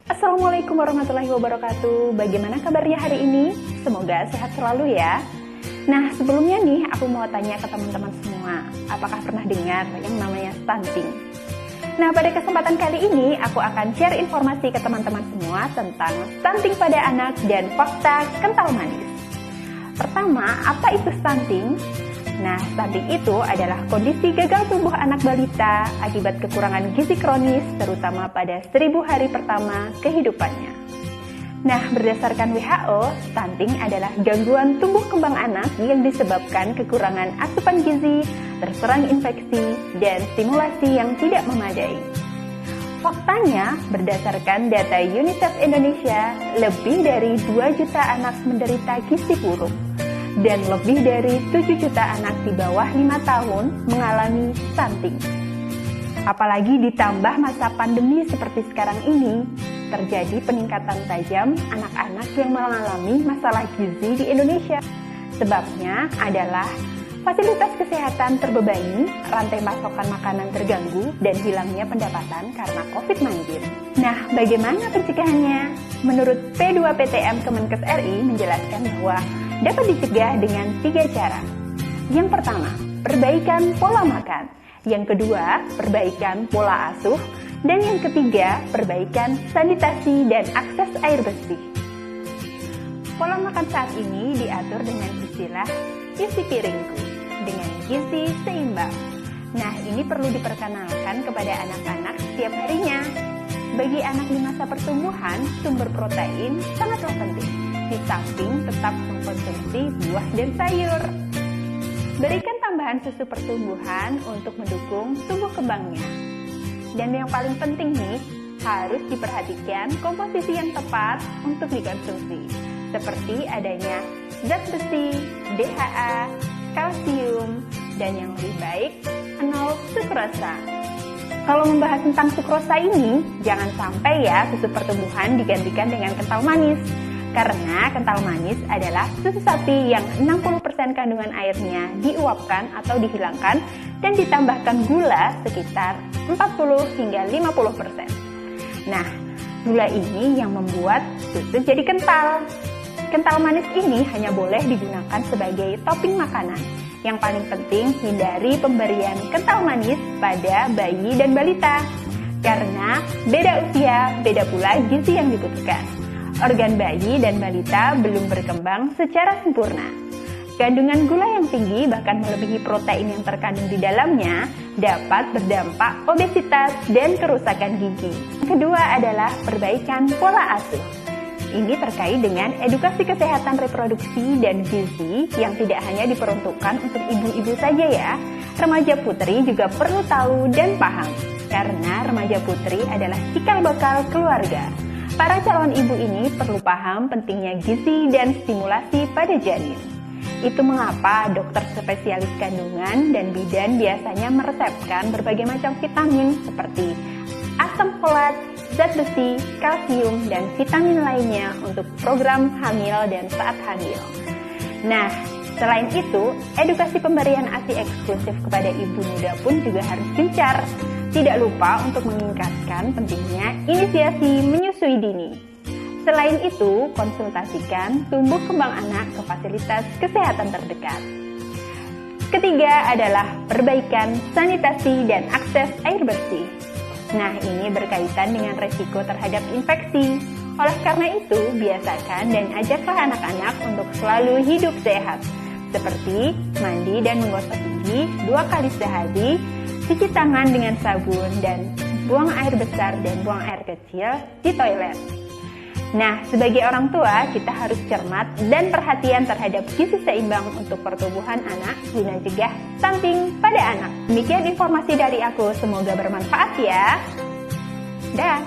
Assalamualaikum warahmatullahi wabarakatuh. Bagaimana kabarnya hari ini? Semoga sehat selalu ya. Nah, sebelumnya nih aku mau tanya ke teman-teman semua, apakah pernah dengar yang namanya stunting? Nah, pada kesempatan kali ini aku akan share informasi ke teman-teman semua tentang stunting pada anak dan fakta kental manis. Pertama, apa itu stunting? Nah, stunting itu adalah kondisi gagal tumbuh anak balita akibat kekurangan gizi kronis, terutama pada 1000 hari pertama kehidupannya. Nah, berdasarkan WHO, stunting adalah gangguan tumbuh kembang anak yang disebabkan kekurangan asupan gizi, terserang infeksi, dan stimulasi yang tidak memadai. Faktanya, berdasarkan data UNICEF Indonesia, lebih dari 2 juta anak menderita gizi buruk. Dan lebih dari 7 juta anak di bawah 5 tahun mengalami stunting. Apalagi ditambah masa pandemi seperti sekarang ini, terjadi peningkatan tajam anak-anak yang mengalami masalah gizi di Indonesia. Sebabnya adalah fasilitas kesehatan terbebani, rantai pasokan makanan terganggu, dan hilangnya pendapatan karena COVID-19. Nah, bagaimana pencegahannya? Menurut P2PTM Kemenkes RI menjelaskan bahwa dapat dicegah dengan 3 cara. Yang pertama, perbaikan pola makan. Yang kedua, perbaikan pola asuh. Dan yang ketiga, perbaikan sanitasi dan akses air bersih. Pola makan saat ini diatur dengan istilah isi piringku, dengan gizi seimbang. Nah, ini perlu diperkenalkan kepada anak-anak setiap harinya. Bagi anak di masa pertumbuhan, sumber protein sangatlah penting, di samping tetap mengkonsumsi buah dan sayur. Berikan tambahan susu pertumbuhan untuk mendukung tumbuh kembangnya. Dan yang paling penting nih, harus diperhatikan komposisi yang tepat untuk dikonsumsi, seperti adanya zat besi, DHA, kalsium, dan yang lebih baik, 0 sukrosa. Kalau membahas tentang sukrosa ini, jangan sampai ya susu pertumbuhan digantikan dengan kental manis. Karena kental manis adalah susu sapi yang 60% kandungan airnya diuapkan atau dihilangkan dan ditambahkan gula sekitar 40 hingga 50%. Nah, gula ini yang membuat susu jadi kental. Kental manis ini hanya boleh digunakan sebagai topping makanan. Yang paling penting, hindari pemberian kental manis pada bayi dan balita. Karena beda usia, beda pula gizi yang dibutuhkan. Organ bayi dan balita belum berkembang secara sempurna. Kandungan gula yang tinggi bahkan melebihi protein yang terkandung di dalamnya dapat berdampak obesitas dan kerusakan gigi. Kedua adalah perbaikan pola asuh. Ini terkait dengan edukasi kesehatan reproduksi dan gizi yang tidak hanya diperuntukkan untuk ibu-ibu saja ya. Remaja putri juga perlu tahu dan paham, karena remaja putri adalah cikal bakal keluarga. Para calon ibu ini perlu paham pentingnya gizi dan stimulasi pada janin. Itu mengapa dokter spesialis kandungan dan bidan biasanya meresepkan berbagai macam vitamin seperti asam folat, zat besi, kalsium, dan vitamin lainnya untuk program hamil dan saat hamil. Nah, selain itu, edukasi pemberian ASI eksklusif kepada ibu muda pun juga harus gencar. Tidak lupa untuk meningkatkan pentingnya inisiasi menyusui dini. Selain itu, konsultasikan tumbuh kembang anak ke fasilitas kesehatan terdekat. Ketiga adalah perbaikan sanitasi dan akses air bersih. Nah, ini berkaitan dengan resiko terhadap infeksi. Oleh karena itu, biasakan dan ajaklah anak-anak untuk selalu hidup sehat, seperti mandi dan menggosok gigi 2 kali sehari, cuci tangan dengan sabun, dan buang air besar dan buang air kecil di toilet. Nah, sebagai orang tua, kita harus cermat dan perhatian terhadap gizi seimbang untuk pertumbuhan anak guna cegah stunting pada anak. Demikian informasi dari aku, semoga bermanfaat ya. Dah.